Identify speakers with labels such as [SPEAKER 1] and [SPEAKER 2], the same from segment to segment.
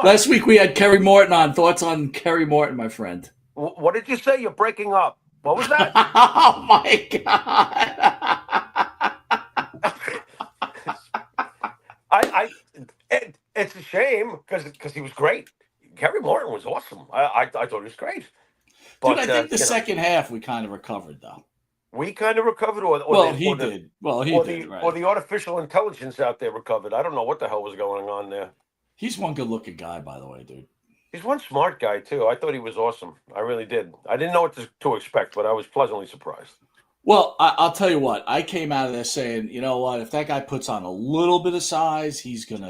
[SPEAKER 1] Last week we had Kerry Morton on. Thoughts on Kerry Morton, my friend?
[SPEAKER 2] What did you say? You're breaking up. What was that?
[SPEAKER 1] Oh my god!
[SPEAKER 2] I it's a shame because he was great. Gary Morton was awesome. I thought he was great.
[SPEAKER 1] Dude, I
[SPEAKER 2] But
[SPEAKER 1] think the second half we kind of recovered though.
[SPEAKER 2] we kind of recovered, or
[SPEAKER 1] Well, he did. Well, he did,
[SPEAKER 2] or
[SPEAKER 1] right?
[SPEAKER 2] the artificial intelligence out there recovered. I don't know what the hell was going on there.
[SPEAKER 1] He's one good-looking guy, by the way, dude.
[SPEAKER 2] He's one smart guy too. I thought he was awesome. I really did. I didn't know what to expect, but I was pleasantly surprised.
[SPEAKER 1] Well, I'll tell you what. I came out of there saying, you know what? If that guy puts on a little bit of size, he's gonna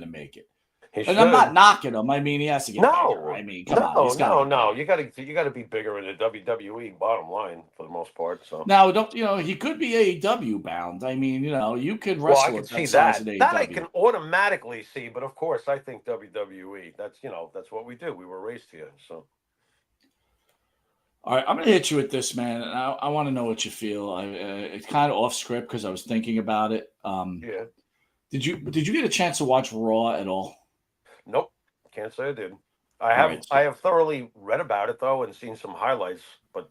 [SPEAKER 1] make it.
[SPEAKER 2] He
[SPEAKER 1] And I'm not
[SPEAKER 2] should.
[SPEAKER 1] knocking him. I mean, he has to get bigger. I
[SPEAKER 2] No,
[SPEAKER 1] mean, come on,
[SPEAKER 2] no,
[SPEAKER 1] he's got to
[SPEAKER 2] no,
[SPEAKER 1] get
[SPEAKER 2] no.
[SPEAKER 1] bigger.
[SPEAKER 2] You got to be bigger in the WWE. Bottom line, for the most part. So,
[SPEAKER 1] Now, don't he could be AEW bound. I mean, you could
[SPEAKER 2] well, I
[SPEAKER 1] wrestle
[SPEAKER 2] can
[SPEAKER 1] at
[SPEAKER 2] see
[SPEAKER 1] that size
[SPEAKER 2] that.
[SPEAKER 1] in
[SPEAKER 2] That I
[SPEAKER 1] AEW.
[SPEAKER 2] can automatically see. But of course, I think WWE. That's what we do. We were raised here. So,
[SPEAKER 1] All right, I'm gonna hit you with this, man, and I want to know what you feel. It's kind of off script because I was thinking about it.
[SPEAKER 2] yeah.
[SPEAKER 1] Did you get a chance to watch Raw at all?
[SPEAKER 2] Nope. Can't say I did.
[SPEAKER 1] All right,
[SPEAKER 2] I have thoroughly read about it though and seen some highlights, but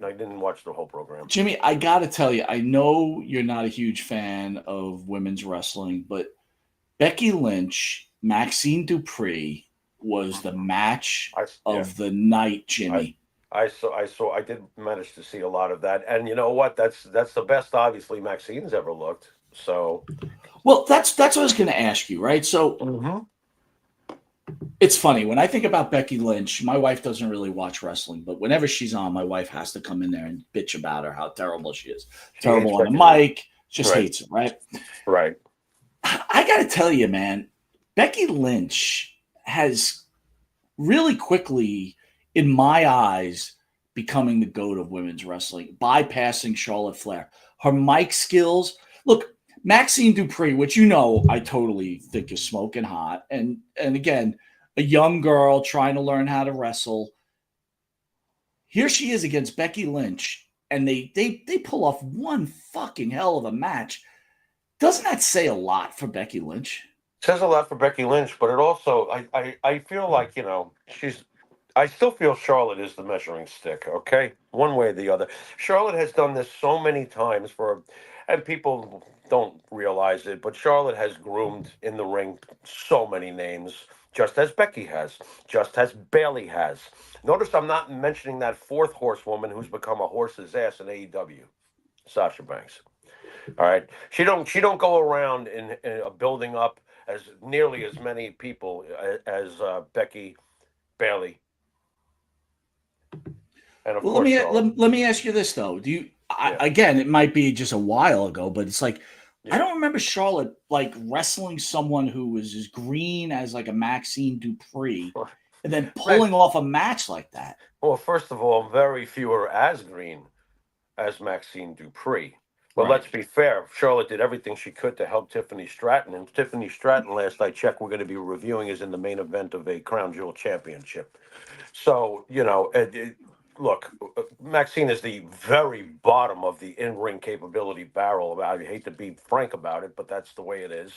[SPEAKER 2] I didn't watch the whole program.
[SPEAKER 1] Jimmy, I gotta tell you, I know you're not a huge fan of women's wrestling, but Becky Lynch, Maxine Dupree was the match
[SPEAKER 2] Yeah.
[SPEAKER 1] of the night,
[SPEAKER 2] I
[SPEAKER 1] Jimmy.
[SPEAKER 2] I did manage to see a lot of that, and you know what? That's the best, obviously, Maxine's ever looked. So,
[SPEAKER 1] Well, that's what I was going to ask you, right? So
[SPEAKER 2] mhm.
[SPEAKER 1] it's funny when I think about Becky Lynch. My wife doesn't really watch wrestling, but whenever she's on, my wife has to come in there and bitch about her how terrible she is.
[SPEAKER 2] She hates
[SPEAKER 1] Terrible on the
[SPEAKER 2] Becky Lynch.
[SPEAKER 1] mic, just
[SPEAKER 2] Right,
[SPEAKER 1] hates her, right?
[SPEAKER 2] right.
[SPEAKER 1] I got to tell you, man, Becky Lynch has really quickly, in my eyes, becoming the GOAT of women's wrestling, bypassing Charlotte Flair. Her mic skills. Look, Maxine Dupree, which I totally think is smoking hot, and again, a young girl trying to learn how to wrestle. Here she is against Becky Lynch, and they pull off one fucking hell of a match. Doesn't that say a lot for Becky Lynch?
[SPEAKER 2] Says a lot for Becky Lynch, but it also I feel like she's. I still feel Charlotte is the measuring stick. Okay, one way or the other. Charlotte has done this so many times and people don't realize it, but Charlotte has groomed in the ring so many names, just as Becky has, just as Bailey has. Notice I'm not mentioning that fourth horsewoman who's become a horse's ass in AEW, Sasha Banks. All right, she don't go around in building up as nearly as many people as Becky, Bailey, and of
[SPEAKER 1] Well, let
[SPEAKER 2] course
[SPEAKER 1] me
[SPEAKER 2] Charlotte.
[SPEAKER 1] let, let me ask you this though.
[SPEAKER 2] Yeah,
[SPEAKER 1] Again, it might be just a while ago, but it's like I
[SPEAKER 2] yeah.
[SPEAKER 1] don't remember Charlotte like wrestling someone who was as green as like a Maxine Dupree and then
[SPEAKER 2] Right.
[SPEAKER 1] pulling off a match like that.
[SPEAKER 2] Well, first of all, very few are as green as Maxine Dupree. But
[SPEAKER 1] Right.
[SPEAKER 2] let's be fair, Charlotte did everything she could to help Tiffany Stratton, and Tiffany Stratton, last I checked, we're going to be reviewing is in the main event of a Crown Jewel Championship. So, look, Maxine is the very bottom of the in ring capability barrel. I hate to be frank about it, but that's the way it is.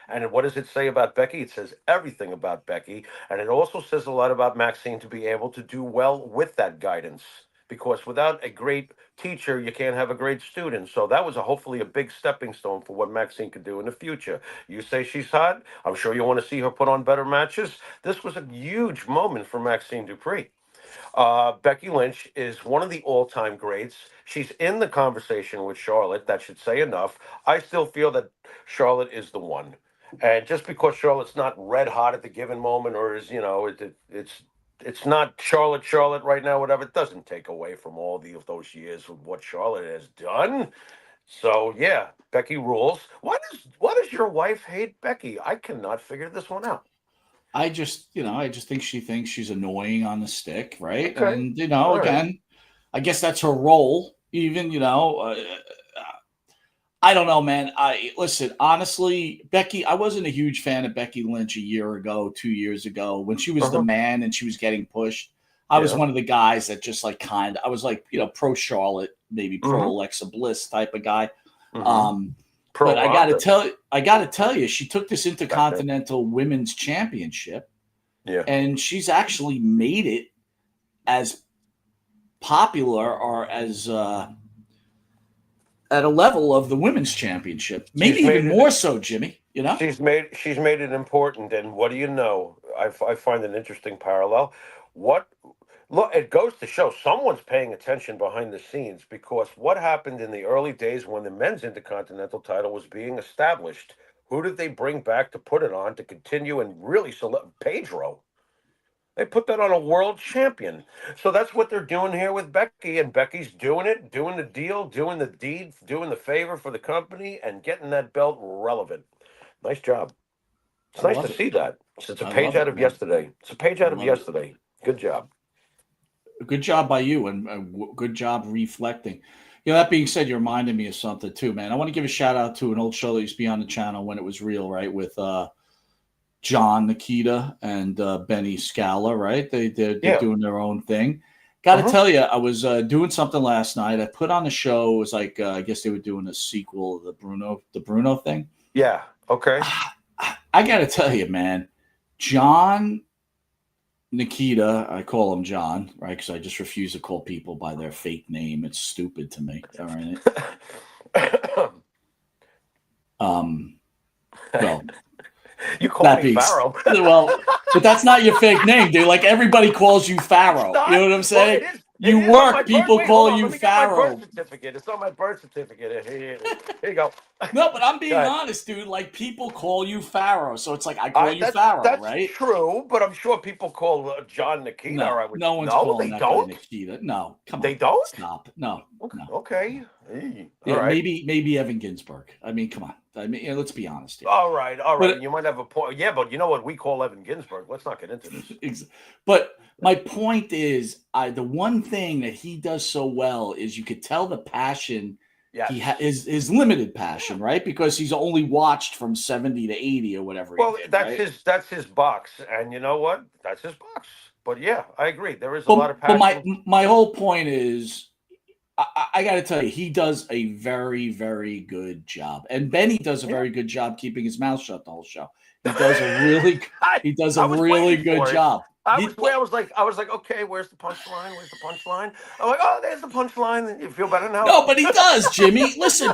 [SPEAKER 2] And what does it say about Becky? It says everything about Becky. And it also says a lot about Maxine to be able to do well with that guidance. Because without a great teacher, you can't have a great student. So that was hopefully a big stepping stone for what Maxine could do in the future. You say she's hot. I'm sure you want to see her put on better matches. This was a huge moment for Maxine Dupree. Becky Lynch is one of the all-time greats. She's in the conversation with Charlotte. That should say enough. I still feel that Charlotte is the one. And just because Charlotte's not red hot at the given moment, or is it's not Charlotte right now, whatever, it doesn't take away from all those years of what Charlotte has done. So yeah, Becky rules. Why does your wife hate Becky? I cannot figure this one out.
[SPEAKER 1] I just think she thinks she's annoying on the stick, right?
[SPEAKER 2] Okay.
[SPEAKER 1] And
[SPEAKER 2] All right.
[SPEAKER 1] again, I guess that's her role. Even I don't know, man. I listen honestly, Becky. I wasn't a huge fan of Becky Lynch a year ago, 2 years ago, when she was the
[SPEAKER 2] Uh-huh.
[SPEAKER 1] man and she was getting pushed. I was
[SPEAKER 2] Yeah.
[SPEAKER 1] one of the guys that just like I was like pro Charlotte, maybe pro
[SPEAKER 2] Mm-hmm.
[SPEAKER 1] Alexa Bliss type of guy.
[SPEAKER 2] Mm-hmm.
[SPEAKER 1] Um, but
[SPEAKER 2] Pro Ronda.
[SPEAKER 1] I gotta tell you, she took this
[SPEAKER 2] Got that.
[SPEAKER 1] Intercontinental Women's Championship
[SPEAKER 2] Yeah.
[SPEAKER 1] and she's actually made it as popular or as at a level of the women's championship, maybe
[SPEAKER 2] She's made
[SPEAKER 1] even
[SPEAKER 2] it.
[SPEAKER 1] more so, Jimmy. You know,
[SPEAKER 2] She's made it important. And what do you know? I find an interesting parallel. What Look, it goes to show someone's paying attention behind the scenes, because what happened in the early days when the men's intercontinental title was being established? Who did they bring back to put it on to continue and really select Pedro? They put that on a world champion. So that's what they're doing here with Becky. And Becky's doing it, doing the deal, doing the deed, doing the favor for the company, and getting that belt relevant. Nice job. It's
[SPEAKER 1] I
[SPEAKER 2] nice to
[SPEAKER 1] love it.
[SPEAKER 2] see that. It's a
[SPEAKER 1] I
[SPEAKER 2] page
[SPEAKER 1] love
[SPEAKER 2] out
[SPEAKER 1] it,
[SPEAKER 2] of
[SPEAKER 1] man.
[SPEAKER 2] yesterday. It's a page
[SPEAKER 1] I
[SPEAKER 2] out of
[SPEAKER 1] love it.
[SPEAKER 2] yesterday. Good job.
[SPEAKER 1] Good job by you, and good job reflecting. You know, that being said, you reminded me of something too, man. I want to give a shout out to an old show that used to be on the channel when it was real, right? With John Nikita and Benny Scala, right? They're
[SPEAKER 2] Yeah.
[SPEAKER 1] doing their own thing. Got to
[SPEAKER 2] Uh-huh.
[SPEAKER 1] tell you, I was doing something last night. I put on the show. It was like I guess they were doing a sequel of the Bruno thing.
[SPEAKER 2] Yeah. Okay.
[SPEAKER 1] I got to tell you, man, John Nikita, I call him John, right? Because I just refuse to call people by their fake name. It's stupid to me. All right. Well,
[SPEAKER 2] You call
[SPEAKER 1] that
[SPEAKER 2] me
[SPEAKER 1] being
[SPEAKER 2] Pharaoh.
[SPEAKER 1] well, but that's not your fake name, dude. Like everybody calls you
[SPEAKER 2] It's
[SPEAKER 1] Pharaoh. You
[SPEAKER 2] not.
[SPEAKER 1] know what I'm
[SPEAKER 2] Well,
[SPEAKER 1] saying?
[SPEAKER 2] It
[SPEAKER 1] You
[SPEAKER 2] is on my
[SPEAKER 1] work,
[SPEAKER 2] birth.
[SPEAKER 1] people
[SPEAKER 2] Wait, hold
[SPEAKER 1] call
[SPEAKER 2] on.
[SPEAKER 1] you
[SPEAKER 2] Let me get my birth
[SPEAKER 1] Pharaoh.
[SPEAKER 2] certificate. It's on my birth certificate. Here you go.
[SPEAKER 1] No, but I'm
[SPEAKER 2] Go
[SPEAKER 1] being
[SPEAKER 2] ahead.
[SPEAKER 1] honest, dude. Like people call you Pharaoh, so it's like I call you Pharaoh,
[SPEAKER 2] That's
[SPEAKER 1] right?
[SPEAKER 2] true, but I'm sure people call John Nikita. Or
[SPEAKER 1] No,
[SPEAKER 2] I would.
[SPEAKER 1] no one's
[SPEAKER 2] No,
[SPEAKER 1] calling
[SPEAKER 2] they
[SPEAKER 1] that guy
[SPEAKER 2] don't.
[SPEAKER 1] Nikita. No, come
[SPEAKER 2] They
[SPEAKER 1] on,
[SPEAKER 2] don't.
[SPEAKER 1] stop. No,
[SPEAKER 2] Okay.
[SPEAKER 1] no.
[SPEAKER 2] Okay. Hey, all
[SPEAKER 1] Yeah,
[SPEAKER 2] right.
[SPEAKER 1] maybe Evan Ginsberg. I mean, come on. I mean, let's be honest here.
[SPEAKER 2] All right. All right.
[SPEAKER 1] But
[SPEAKER 2] You might have a point. Yeah, but you know what we call Evan Ginsberg? Let's not get into this.
[SPEAKER 1] but my point is, the one thing that he does so well is you could tell the passion
[SPEAKER 2] Yes.
[SPEAKER 1] is his limited passion, right? Because he's only watched from 70 to 80 or whatever
[SPEAKER 2] Well,
[SPEAKER 1] he did, right?
[SPEAKER 2] that's his box, and you know what? That's his box. But yeah, I agree. There is a lot of
[SPEAKER 1] But
[SPEAKER 2] passion.
[SPEAKER 1] my whole point is, I got to tell you, he does a very, very good job, and Benny does a
[SPEAKER 2] Yeah.
[SPEAKER 1] very good job keeping his mouth shut the whole show. He does a really
[SPEAKER 2] I was waiting
[SPEAKER 1] good
[SPEAKER 2] for it.
[SPEAKER 1] job.
[SPEAKER 2] I was like, okay, where's the punchline? Where's the punchline? I'm like, oh, there's the punchline. You feel better now?
[SPEAKER 1] No, but he does, Jimmy. Listen,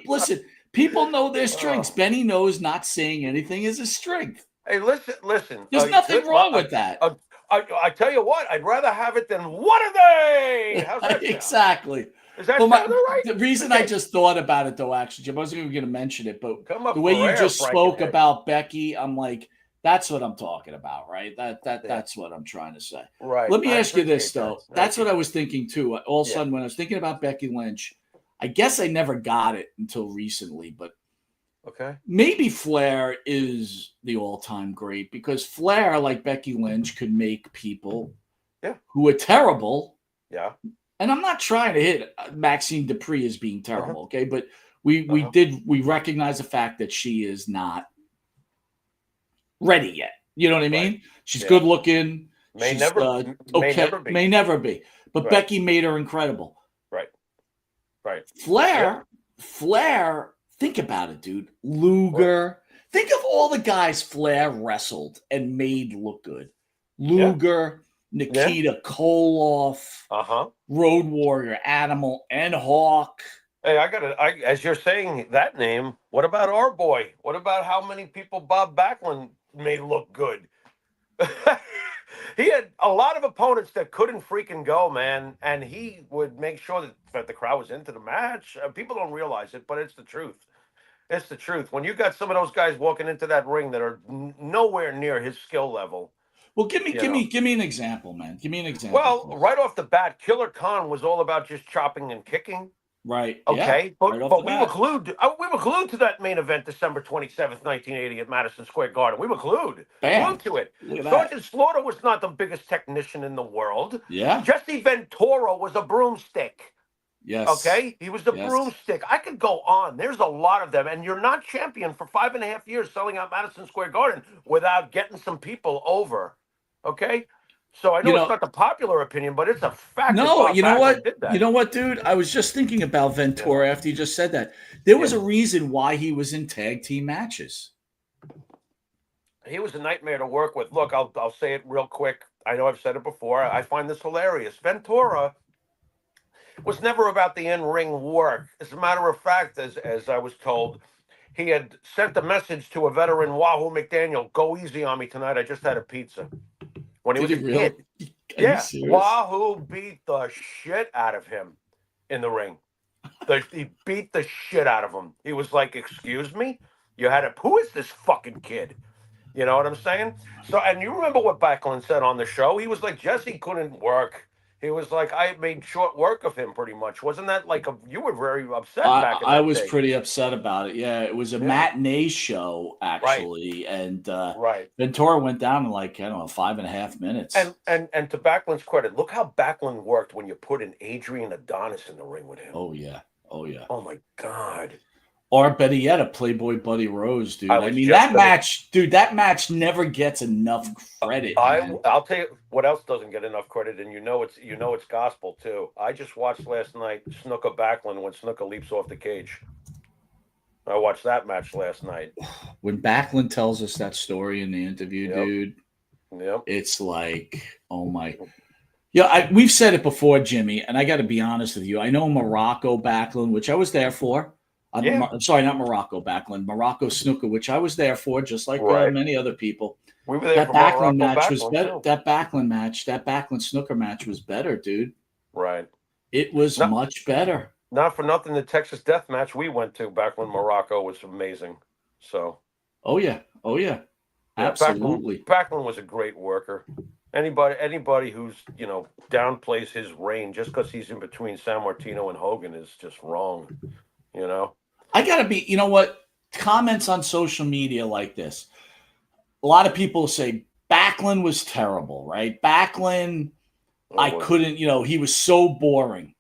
[SPEAKER 1] listen. People know their strengths.
[SPEAKER 2] Oh.
[SPEAKER 1] Benny knows not saying anything is a strength.
[SPEAKER 2] Hey, listen.
[SPEAKER 1] There's nothing wrong with that.
[SPEAKER 2] I tell you what, I'd rather have it than what are they? How's that sound?
[SPEAKER 1] Exactly.
[SPEAKER 2] Does that
[SPEAKER 1] Well,
[SPEAKER 2] sound all right?
[SPEAKER 1] the reason I just thought about it, though, actually, Jim, I wasn't even going to mention it, but
[SPEAKER 2] Come up
[SPEAKER 1] the way
[SPEAKER 2] for
[SPEAKER 1] you
[SPEAKER 2] air,
[SPEAKER 1] just spoke
[SPEAKER 2] Frankenhead.
[SPEAKER 1] about Becky, I'm like, that's what I'm talking about, right?
[SPEAKER 2] Yeah.
[SPEAKER 1] That's what I'm trying to say.
[SPEAKER 2] Right.
[SPEAKER 1] Let me
[SPEAKER 2] I
[SPEAKER 1] ask you this,
[SPEAKER 2] appreciate
[SPEAKER 1] though.
[SPEAKER 2] that.
[SPEAKER 1] That's
[SPEAKER 2] Thank
[SPEAKER 1] what I
[SPEAKER 2] you.
[SPEAKER 1] was thinking, too. All of a
[SPEAKER 2] Yeah.
[SPEAKER 1] sudden, when I was thinking about Becky Lynch, I guess I never got it until recently, but
[SPEAKER 2] Okay.
[SPEAKER 1] maybe Flair is the all-time great because Flair, like Becky Lynch, could make people who are terrible.
[SPEAKER 2] Yeah.
[SPEAKER 1] And I'm not trying to hit Maxine Dupree as being terrible, okay? But we recognize the fact that she is not ready yet. You know what I mean?
[SPEAKER 2] Right.
[SPEAKER 1] She's
[SPEAKER 2] Yeah.
[SPEAKER 1] good looking.
[SPEAKER 2] May
[SPEAKER 1] She's
[SPEAKER 2] never be.
[SPEAKER 1] May never be. But
[SPEAKER 2] Right.
[SPEAKER 1] Becky made her incredible.
[SPEAKER 2] Right.
[SPEAKER 1] Flair, think about it, dude. Luger. Think of all the guys Flair wrestled and made look good. Luger, Nikita Koloff, Road Warrior, Animal, and Hawk.
[SPEAKER 2] Hey, as you're saying that name, what about our boy? What about how many people Bob Backlund made look good? He had a lot of opponents that couldn't freaking go, man, and he would make sure that the crowd was into the match. People don't realize it, but it's the truth. It's the truth. When you got some of those guys walking into that ring that are nowhere near his skill level.
[SPEAKER 1] Well, give me an example, man. Give me an example.
[SPEAKER 2] Well, right off the bat, Killer Khan was all about just chopping and kicking.
[SPEAKER 1] Right.
[SPEAKER 2] Okay.
[SPEAKER 1] Yeah,
[SPEAKER 2] but we were glued. We were glued to that main event, December 27th, 1980, at Madison Square Garden. We were glued. Glued to it. Sergeant Slaughter was not the biggest technician in the world.
[SPEAKER 1] Yeah.
[SPEAKER 2] Jesse Ventura was a broomstick.
[SPEAKER 1] Yes.
[SPEAKER 2] Okay. He was the broomstick. I could go on. There's a lot of them. And you're not champion for 5.5 years selling out Madison Square Garden without getting some people over. Okay. So I know it's not the popular opinion, but it's a fact.
[SPEAKER 1] No, you know what? You know what, dude? I was just thinking about Ventura after you just said that. There was a reason why he was in tag team matches.
[SPEAKER 2] he was a nightmare to work with. Look, I'll say it real quick. I know I've said it before. I find this hilarious. Ventura was never about the in-ring work. As a matter of fact, as I was told, he had sent a message to a veteran, Wahoo McDaniel, "Go easy on me tonight. I just had a pizza." When he
[SPEAKER 1] Did
[SPEAKER 2] was
[SPEAKER 1] he
[SPEAKER 2] a
[SPEAKER 1] really?
[SPEAKER 2] kid.
[SPEAKER 1] Are you
[SPEAKER 2] Yeah,
[SPEAKER 1] serious?
[SPEAKER 2] Wahoo beat the shit out of him in the ring. He beat the shit out of him. He was like, "Excuse me? You had a who is this fucking kid?" You know what I'm saying? So, and you remember what Backlund said on the show? He was like, Jesse couldn't work. He was like, I made short work of him pretty much. Wasn't that like you were very upset back in
[SPEAKER 1] I
[SPEAKER 2] that
[SPEAKER 1] was
[SPEAKER 2] day?
[SPEAKER 1] pretty upset about it. Yeah, it was a
[SPEAKER 2] Yeah.
[SPEAKER 1] matinee show
[SPEAKER 2] Right.
[SPEAKER 1] actually, and
[SPEAKER 2] Right.
[SPEAKER 1] Ventura went down in like I don't know 5.5 minutes.
[SPEAKER 2] And to Backlund's credit, look how Backlund worked when you put an Adrian Adonis in the ring with him.
[SPEAKER 1] Oh yeah, oh yeah.
[SPEAKER 2] Oh my God.
[SPEAKER 1] Or better yet, a Playboy Buddy Rose,
[SPEAKER 2] I
[SPEAKER 1] dude. I
[SPEAKER 2] was
[SPEAKER 1] mean
[SPEAKER 2] just
[SPEAKER 1] that
[SPEAKER 2] gonna
[SPEAKER 1] match, dude. That match never gets enough credit, man.
[SPEAKER 2] I'll tell you what else doesn't get enough credit, and you know it's gospel too. I just watched last night Snuka Backlund when Snuka leaps off the cage. I watched that match last night.
[SPEAKER 1] When Backlund tells us that story in the interview,
[SPEAKER 2] Yep,
[SPEAKER 1] dude,
[SPEAKER 2] yep,
[SPEAKER 1] it's like, oh my. Yeah, we've said it before, Jimmy, and I got to be honest with you. I know Morocco Backlund, which I was there for.
[SPEAKER 2] yeah,
[SPEAKER 1] I'm sorry, not Morocco Backlund, Morocco Snooker, which I was there for, just like
[SPEAKER 2] right.
[SPEAKER 1] many other people.
[SPEAKER 2] We were there
[SPEAKER 1] That
[SPEAKER 2] for
[SPEAKER 1] Backlund
[SPEAKER 2] Morocco
[SPEAKER 1] match was
[SPEAKER 2] Backlund
[SPEAKER 1] better.
[SPEAKER 2] too.
[SPEAKER 1] That Backlund Snooker match was better, dude.
[SPEAKER 2] Right.
[SPEAKER 1] It was
[SPEAKER 2] Not
[SPEAKER 1] much better.
[SPEAKER 2] not for nothing. The Texas Death Match we went to back when Morocco was amazing. So
[SPEAKER 1] Oh yeah, oh yeah,
[SPEAKER 2] yeah, Backlund
[SPEAKER 1] absolutely.
[SPEAKER 2] Backlund was a great worker. Anybody who's downplays his reign just because he's in between San Martino and Hogan is just wrong. You know.
[SPEAKER 1] I gotta be. You know what? Comments on social media like this. A lot of people say Backlund was terrible, right? Backlund,
[SPEAKER 2] Oh,
[SPEAKER 1] I
[SPEAKER 2] was he?
[SPEAKER 1] couldn't. He was so boring.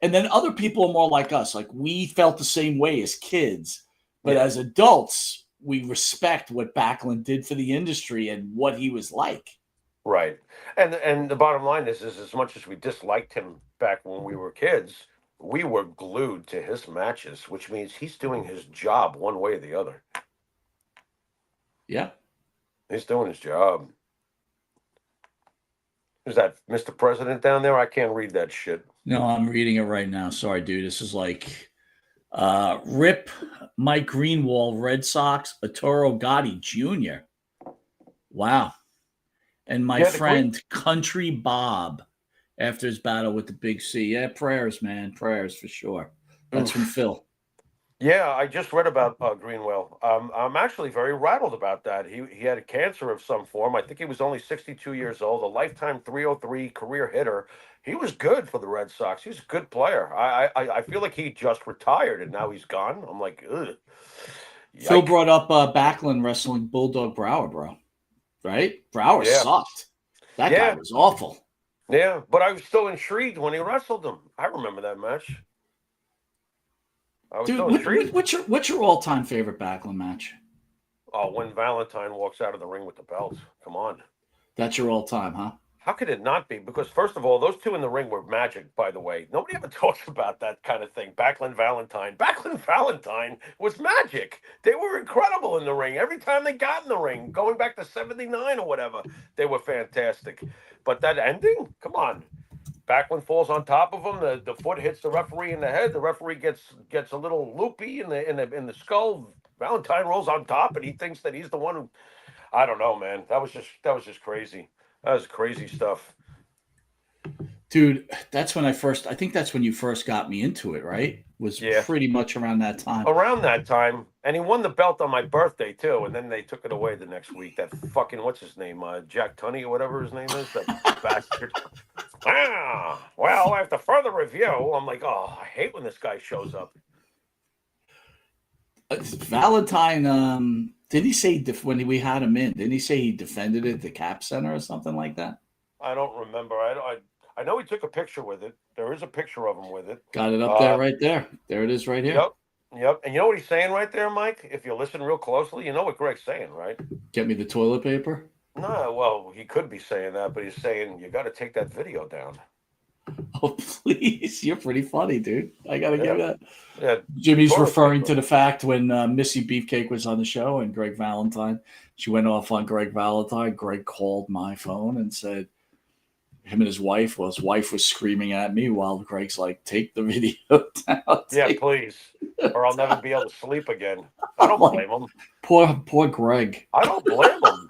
[SPEAKER 1] And then other people are more like us. Like we felt the same way as kids, but
[SPEAKER 2] Yeah.
[SPEAKER 1] as adults, we respect what Backlund did for the industry and what he was like.
[SPEAKER 2] Right. And the bottom line is as much as we disliked him back when we were kids, we were glued to his matches, which means he's doing his job one way or the other.
[SPEAKER 1] Yeah.
[SPEAKER 2] He's doing his job. Is that Mr. President down there? I can't read that shit.
[SPEAKER 1] No, I'm reading it right now. Sorry, dude. This is like Rip Mike Greenwald, Red Sox, Arturo Gotti Jr. Wow. And my
[SPEAKER 2] Yeah, the Green.
[SPEAKER 1] friend Country Bob after his battle with the Big C. Yeah, prayers, man. Prayers for sure. That's from
[SPEAKER 2] Oof.
[SPEAKER 1] Phil.
[SPEAKER 2] Yeah, I just read about Greenwell. I'm actually very rattled about that. He had a cancer of some form. I think he was only 62 years old, a lifetime 303 career hitter. He was good for the Red Sox. He's a good player. I feel like he just retired and now he's gone. I'm like, ugh,
[SPEAKER 1] Phil
[SPEAKER 2] yike.
[SPEAKER 1] brought up Backlund wrestling Bulldog Brower, bro. Right? Brower
[SPEAKER 2] Yeah,
[SPEAKER 1] sucked. That guy
[SPEAKER 2] yeah,
[SPEAKER 1] was awful.
[SPEAKER 2] yeah. But I was still intrigued when he wrestled him. I remember that match. I was
[SPEAKER 1] Dude,
[SPEAKER 2] still intrigued.
[SPEAKER 1] what's your all time favorite Backlund match?
[SPEAKER 2] Oh, when Valentine walks out of the ring with the belt. Come on.
[SPEAKER 1] That's your all time, huh?
[SPEAKER 2] How could it not be? Because first of all, those two in the ring were magic, by the way. Nobody ever talks about that kind of thing. Backlund Valentine. Backlund Valentine was magic. They were incredible in the ring. Every time they got in the ring, going back to 79 or whatever, they were fantastic. But that ending? Come on. Backlund falls on top of him. The foot hits the referee in the head. The referee gets a little loopy in the skull. Valentine rolls on top, and he thinks that he's the one who. I don't know, man. That was just crazy. That was crazy stuff.
[SPEAKER 1] Dude, I think that's when you first got me into it, right? Was
[SPEAKER 2] Yeah,
[SPEAKER 1] pretty much around that time.
[SPEAKER 2] around that time, and he won the belt on my birthday too. And then they took it away the next week. That fucking what's his name, Jack Tunney or whatever his name is, that bastard. Well, after further review, I'm like, oh, I hate when this guy shows up.
[SPEAKER 1] Valentine, did he say when we had him in? Didn't he say he defended it at the Cap Center or something like that?
[SPEAKER 2] I don't remember. I know he took a picture with it. There is a picture of him with it.
[SPEAKER 1] Got it up there,
[SPEAKER 2] Uh,
[SPEAKER 1] right there. There it is, right here.
[SPEAKER 2] yep, yep. And you know what he's saying right there, Mike? If you listen real closely, you know what Greg's saying, right?
[SPEAKER 1] Get me the toilet paper.
[SPEAKER 2] No, well, he could be saying that, but he's saying you got to take that video down.
[SPEAKER 1] Oh, please. You're pretty funny, dude. I got to give that.
[SPEAKER 2] Yeah.
[SPEAKER 1] Jimmy's
[SPEAKER 2] Toilet
[SPEAKER 1] referring
[SPEAKER 2] paper.
[SPEAKER 1] to the fact when Missy Beefcake was on the show and Greg Valentine, she went off on Greg Valentine. Greg called my phone and said him and his wife was screaming at me while Greg's like, take the video down.
[SPEAKER 2] Yeah, please. Or I'll never be able to sleep again. I
[SPEAKER 1] I'm
[SPEAKER 2] don't
[SPEAKER 1] like,
[SPEAKER 2] blame him.
[SPEAKER 1] poor Greg.
[SPEAKER 2] I don't blame him.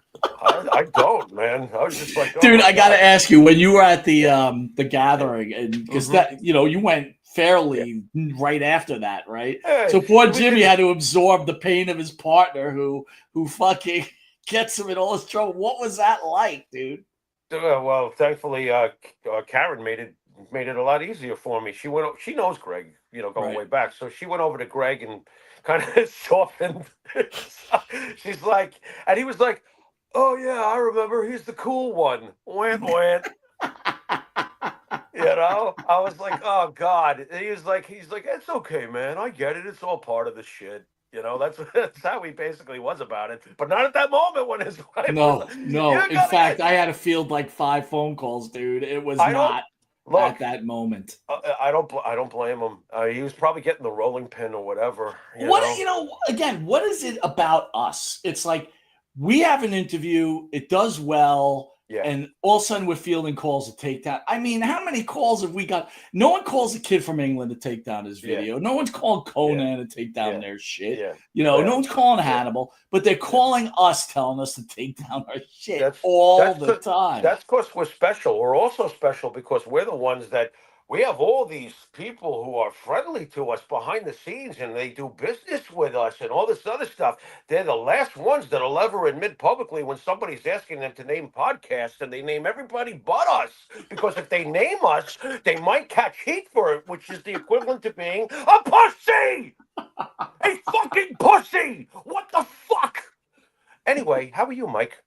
[SPEAKER 2] I don't, man. I was just like, oh
[SPEAKER 1] Dude,
[SPEAKER 2] my
[SPEAKER 1] I gotta
[SPEAKER 2] God.
[SPEAKER 1] ask you, when you were at the gathering, and because
[SPEAKER 2] Mhm.
[SPEAKER 1] that you went
[SPEAKER 2] Yeah.
[SPEAKER 1] fairly right after that, right?
[SPEAKER 2] Yeah,
[SPEAKER 1] So poor
[SPEAKER 2] it was
[SPEAKER 1] Jimmy
[SPEAKER 2] in-
[SPEAKER 1] had to absorb the pain of his partner who fucking gets him in all his trouble. What was that like, dude?
[SPEAKER 2] well, thankfully, Karen made it a lot easier for me. She knows Greg, going
[SPEAKER 1] Right.
[SPEAKER 2] way back. So she went over to Greg and kind of softened. She's like, and he was like, "Oh yeah, I remember. He's the cool one." Went went. I was like, "Oh God." And he's like, "It's okay, man. I get it. It's all part of the shit." That's how he basically was about it. But not at that moment when his wife was
[SPEAKER 1] No,
[SPEAKER 2] like,
[SPEAKER 1] no.
[SPEAKER 2] "You
[SPEAKER 1] In
[SPEAKER 2] gotta
[SPEAKER 1] fact,
[SPEAKER 2] get."
[SPEAKER 1] I had to field like 5 phone calls, dude. It was
[SPEAKER 2] I don't
[SPEAKER 1] not
[SPEAKER 2] look.
[SPEAKER 1] at that moment.
[SPEAKER 2] I don't blame him. He was probably getting the rolling pin or whatever.
[SPEAKER 1] Again, what is it about us? It's like we have an interview, it does well,
[SPEAKER 2] Yeah,
[SPEAKER 1] and all of a sudden we're fielding calls to take down. I mean, how many calls have we got? No one calls a kid from England to take down his
[SPEAKER 2] yeah,
[SPEAKER 1] video. No one's calling
[SPEAKER 2] yeah,
[SPEAKER 1] Conan to take down
[SPEAKER 2] yeah,
[SPEAKER 1] their shit.
[SPEAKER 2] yeah,
[SPEAKER 1] No
[SPEAKER 2] yeah,
[SPEAKER 1] one's calling
[SPEAKER 2] yeah,
[SPEAKER 1] Hannibal, but they're
[SPEAKER 2] yeah.
[SPEAKER 1] calling us, telling us to take down our shit
[SPEAKER 2] That's
[SPEAKER 1] all
[SPEAKER 2] that's
[SPEAKER 1] the
[SPEAKER 2] cause,
[SPEAKER 1] time.
[SPEAKER 2] that's because we're special. We're also special because we're the ones that we have all these people who are friendly to us behind the scenes and they do business with us and all this other stuff. They're the last ones that'll ever admit publicly when somebody's asking them to name podcasts and they name everybody but us. Because if they name us, they might catch heat for it, which is the equivalent to being a pussy! A fucking pussy! What the fuck? Anyway, how are you, Mike?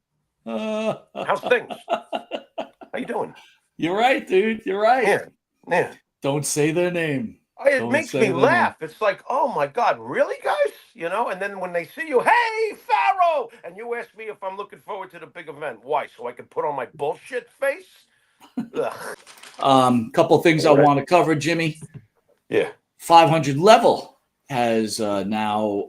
[SPEAKER 2] How's things? How you doing?
[SPEAKER 1] You're right, dude. You're right.
[SPEAKER 2] Yeah, yeah.
[SPEAKER 1] Don't say their name.
[SPEAKER 2] It
[SPEAKER 1] Don't
[SPEAKER 2] makes me
[SPEAKER 1] say their name.
[SPEAKER 2] laugh. It's like, oh my God, really, guys? And then when they see you, hey, Pharaoh, and you ask me if I'm looking forward to the big event. Why? So I can put on my bullshit face? Ugh.
[SPEAKER 1] Couple things I
[SPEAKER 2] All right.
[SPEAKER 1] want to cover, Jimmy.
[SPEAKER 2] Yeah.
[SPEAKER 1] 500 level has now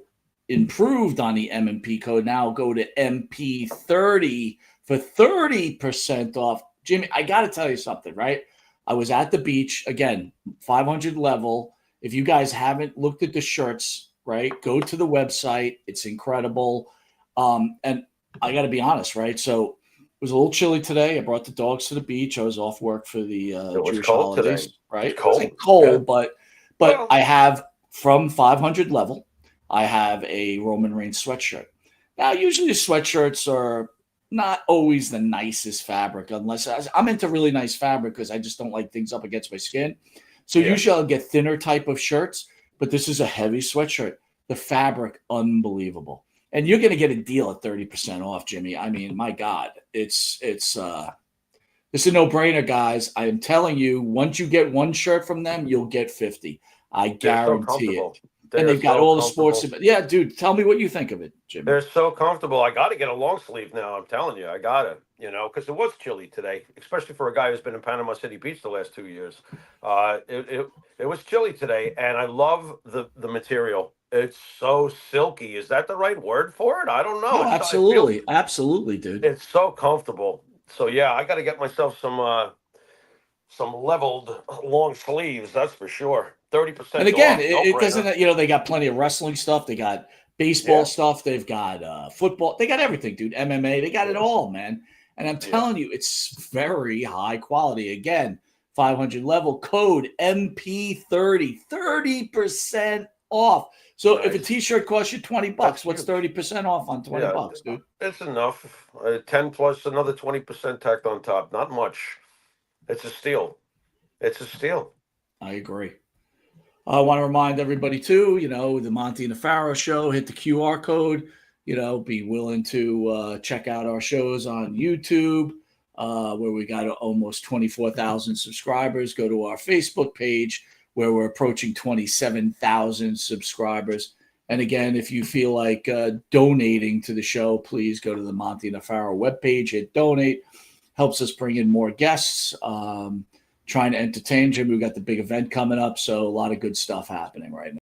[SPEAKER 1] improved on the M&P code. Now go to MP30 for 30% off. Jimmy, I got to tell you something, right? I was at the beach again, 500 level. If you guys haven't looked at the shirts, right, go to the website. It's incredible. And I got to be honest, right? So it was a little chilly today. I brought the dogs to the beach. I was off work for the
[SPEAKER 2] It was
[SPEAKER 1] Jewish
[SPEAKER 2] cold today.
[SPEAKER 1] holidays, right?
[SPEAKER 2] It's
[SPEAKER 1] It wasn't
[SPEAKER 2] cold. Yeah.
[SPEAKER 1] cold, but
[SPEAKER 2] Well,
[SPEAKER 1] I have from 500 level, I have a Roman Reigns sweatshirt. Now, usually sweatshirts are not always the nicest fabric, unless I'm into really nice fabric because I just don't like things up against my skin. So
[SPEAKER 2] yeah.
[SPEAKER 1] usually I'll get thinner type of shirts, but this is a heavy sweatshirt. The fabric, unbelievable. And you're going to get a deal at 30% off, Jimmy. I mean, my God, it's a no-brainer, guys. I am telling you, once you get one shirt from them, you'll get 50. I
[SPEAKER 2] They're so
[SPEAKER 1] guarantee it.
[SPEAKER 2] comfortable.
[SPEAKER 1] And
[SPEAKER 2] They're
[SPEAKER 1] they've got
[SPEAKER 2] so
[SPEAKER 1] all the sports.
[SPEAKER 2] comfortable.
[SPEAKER 1] Yeah, dude, tell me what you think of it, Jimmy.
[SPEAKER 2] They're so comfortable. I got to get a long sleeve now. I'm telling you, I got to, because it was chilly today, especially for a guy who's been in Panama City Beach the last 2 years. It was chilly today, and I love the material. It's so silky. Is that the right word for it? I don't know.
[SPEAKER 1] No,
[SPEAKER 2] It feels
[SPEAKER 1] absolutely, dude.
[SPEAKER 2] it's so comfortable. So yeah, I got to get myself some leveled long sleeves. That's for sure.
[SPEAKER 1] And
[SPEAKER 2] 30%
[SPEAKER 1] again,
[SPEAKER 2] off.
[SPEAKER 1] it,
[SPEAKER 2] No
[SPEAKER 1] it
[SPEAKER 2] brainer.
[SPEAKER 1] doesn't. They got plenty of wrestling stuff. They got baseball
[SPEAKER 2] Yeah.
[SPEAKER 1] stuff. They've got football. They got everything, dude. MMA. They got it
[SPEAKER 2] Yeah.
[SPEAKER 1] all, man. And I'm
[SPEAKER 2] Yeah.
[SPEAKER 1] telling you, it's very high quality. Again, 500 level code MP30, 30% off. So if a
[SPEAKER 2] Nice.
[SPEAKER 1] T-shirt costs you $20,
[SPEAKER 2] That's
[SPEAKER 1] what's
[SPEAKER 2] huge.
[SPEAKER 1] 30% off on $20,
[SPEAKER 2] Yeah,
[SPEAKER 1] dude?
[SPEAKER 2] it's enough. 10 plus another 20% tacked on top. Not much. It's a steal. It's a steal.
[SPEAKER 1] I agree. I want to remind everybody too, the Monte and the Pharaoh show, hit the QR code, be willing to check out our shows on YouTube, where we got almost 24,000 subscribers. Go to our Facebook page where we're approaching 27,000 subscribers. And again, if you feel like donating to the show, please go to the Monte and the Pharaoh webpage, hit donate. Helps us bring in more guests. trying to entertain Jimmy. We got the big event coming up, so a lot of good stuff happening right now.